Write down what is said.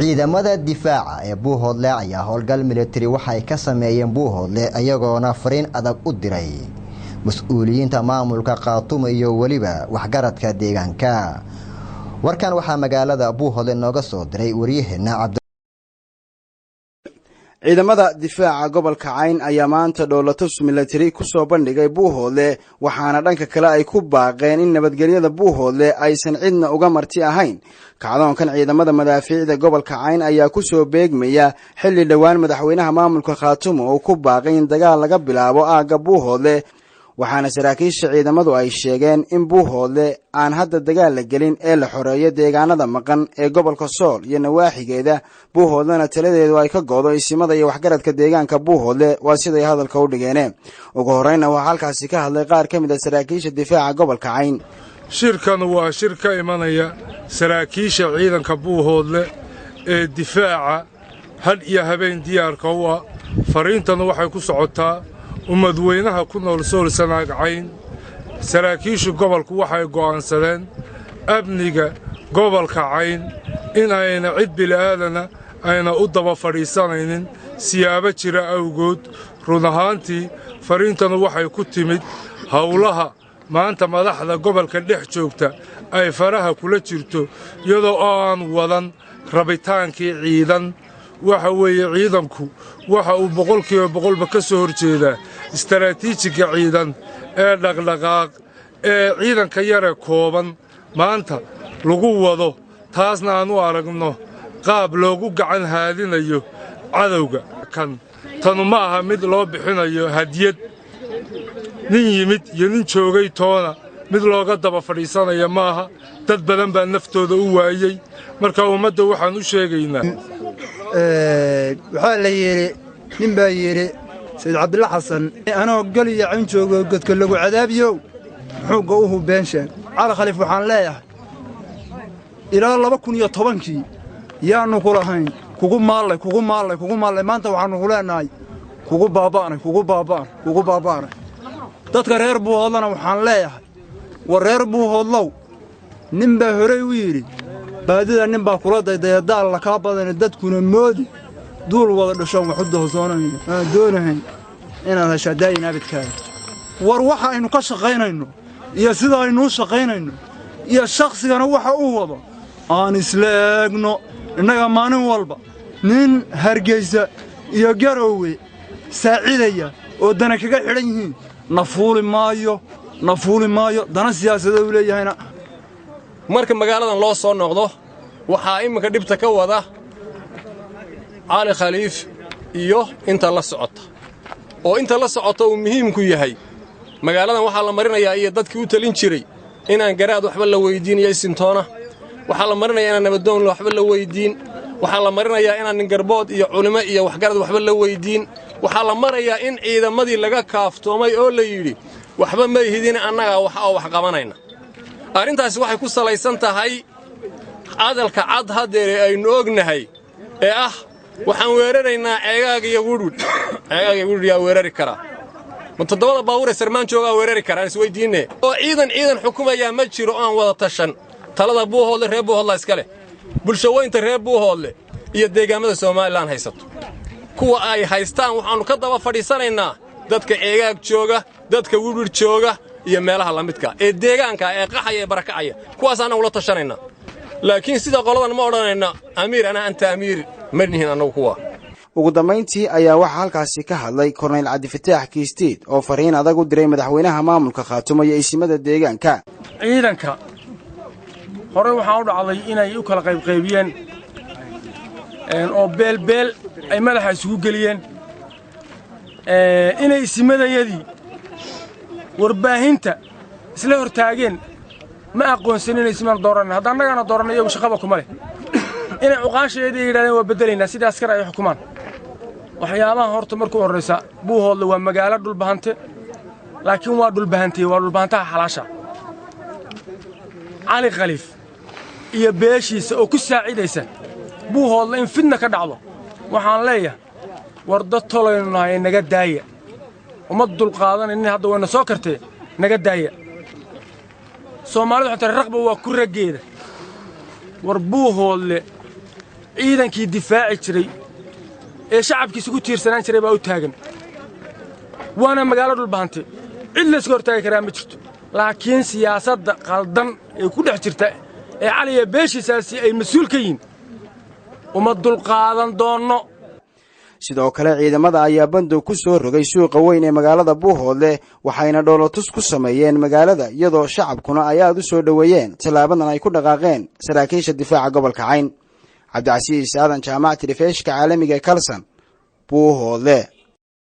ciidamada difaaca ee Buuhoodle ayaa howlgal military waxay ka sameeyeen Buuhoodle ayagoona fariin adag u diray mas'uuliyiinta maamulka Khaatumo iyo waliba waxgaradka deegaanka. warkan waxaa magaalada Buuhoodle nooga soo diray wariyaheena ciidamada difaaca gobolka Cayn ayaa maanta dowlatus military ku soo bandhigay Buuhoodle waxaana dhanka kale ay ku baaqeen in nabadgelyada Buuhoodle aysan cidna uga marti ahayn. kacdoonkan ciidamada madaafiicda gobolka Cayn ayaa ku soo beegmaya xilli dhawaan madaxweynaha maamulka Khaatumo oo ku baaqay in dagaal laga bilaabo aaga Buuhoodle waxaana saraakiisha ciidamadu ay sheegeen in Buuhoodle aan hadda dagaal la gelin ee la xoreeyo deegaanada maqan ee gobolka Sool iyo nawaaxigeeda. Buuhoodlena taladeedu ay ka goodo isimada iyo waxgaradka deegaanka Buuhoodle waa sida ay hadalka u dhigeen. ugu horeyna waxa halkaasi ka hadlay qaar ka mid ah saraakiisha difaaca gobolka Cayn. shirkan waa shir ka imanaya saraakiisha ciidanka Buuhoodle ee difaaca had iyo habeen diyaarka u ah. fariintana waxay ku socotaa umadweynaha ku nool Sool Sanaag Cayn. saraakiisha gobolku waxay go'aansadeen amniga gobolka Cayn in ayna cid bilaadan ayna u daba fadhiisanaynin siyaabo jira awgood. run ahaantii fariintana waxay ku timid hawlaha maanta madaxda gobolka dhex joogta ay faraha kula jirto iyadoo aan wadan rabitaankii ciidan. waxa weeye ciidanku waxa uu 100% ka soo horjeedaa istaraatiijiga ciidan ee dhaqdhaqaaq ee ciidanka yare kooban maanta lagu wado. taasna aan u aragno qaab loogu gacan haadinayo cadowga. tanu ma aha mid loo bixinayo hadiyad nin yimid iyo nin joogay toona mid looga daba fadhiisanaya maaha. dad badan baa naftooda u waayay. marka ummadda waxaan u sheegaynaa waxaa la yiri nin baa yiri Sayd Cabdilla Xasan anoo galiya cun joogo godka lagu cadaabiyo xuuga u hubeenshan Cali Khaliif waxaan leeyahay ilaa 2010kii yaanu ku lahayn kugu maalay maanta waxaanu ku leenahay kugu baabaan dadka reer Buuhoodlana waxaan leeyahay war reer Buuhoodlow nin baa hore u yiri baadida nin baa kula dayday daal la ka badan dadkuna moodi duul wada dhashan wax u doosoonayna doonahay inaan hashadayn abidkaaga. war waxa aynu ka shaqaynayno iyo sida aynu u shaqaynayno iyo shakhsigana waxa uu wado aan isleegno. innaga maalin walba nin Hargeysa iyo Garowe saacidaya oo dana kaga xidhan yihiin nafuuli maayo dana siyaasadeed u leeyahayna. marka magaaladan loo soo noqdo waxaa imika dhibta ka wada Cali Khaliif iyo inta la socota oo inta la socota uu muhiim ku yahay. magaaladan waxaa la marinayaa iyo dadkii u talin jiray inaan garaad waxba la weydiin iyo sintoona. waxaa la marinayaa inaan nabadoon waxba la weydiin. waxaa la marinayaa inaan garbood iyo culimo iyo waxgarad waxba la weydiin. waxaa la marayaa in ciidamadii laga kaaftoomay oo la yiri waxba ma yihidin annaga wax qabanayna. arrintaasi waxay ku salaysan tahay cadalka cad hadeer aynu ognahay ee waxaan weeraraynaa ceegaaga iyo wudhud yaa weerari kara ma 7 baabuur Sarmaan jooga weerari karaan is weydiinay oo ciidan xukuumaya ma jiro aan wada tashan. talada Buuhoodle reer Buuhoodle iska leh bulshooyinta reer Buuhoodle iyo deegaamada Soomaaliland haysato kuwa ay haystaan waxaanu ka daba fadhiisanaynaa dadka ceegaag jooga dadka wudhud jooga iyo meelaha la midka ee deegaanka ee qaxaya ee barakacaya kuwaas aan ula tashanayna. laakiin sida qoladan ma odhanayna amiir anta amiir marnihin anagu kuwa. ugu dambeyntii ayaa waxa halkaasi ka hadlay Korneyl Cabdi Fataax Kiisteed oo fariin adag u diray madaxweynaha maamulka Khaatumo iyo isimada deegaanka. ciidanka hore waxaa u dhacday inay u kala qaybiyeen oo beel ay madaxa isugu galiyeen inay isimadayadii warbaahinta isla hortaageen ma aqoonsan inay ismaan dooran hadda annagana dooranay iyagu shaqaba kuma leh inay uqaasheedii yiraahdeen waa bedelaynaa sida askar ay xukumaan. waxyaabaha horta markuu horeysa Buuhoodle waa magaalo dhulbahante laakiin waa dhulbahantaha xalaasha. Cali Khaliif iyo beeshiisa oo ku saacidaysa Buuhoodle in fidna ka dhacdo waxaan leeyahay war dad tolaynahay naga daaya uma dul qaadanaynin hadda wayna soo kartee naga daaya. Soomaalidu xataa raqba waa ku rageeda war Buuhoodle ciidankii difaaci jiray ee shacabkiisa ku tiirsanaan jiray baa u taagan waana magaalo dhulbaante cid la iska hortaagi karaa ma jirto laakiin siyaasadda qaldan ee ku dhex jirta ee cali iyo beeshiisaasi ay mas-uul ka yihiin uma dulqaadan doonno sidoo kale ciidamada ayaa bandow ku soo rogay suuqa weyn ee magaalada Buuhoodle waxayna dhoolotus ku sameeyeen magaalada iyadoo shacabkuna ay aad u soo dhaweeyeen talaabadan ay ku dhaqaaqeen saraakiisha difaaca gobolka Cayn. Cabdicasiis Aadan Jaamac Telefishka caalamiga ee Kalsan Buuhoodle.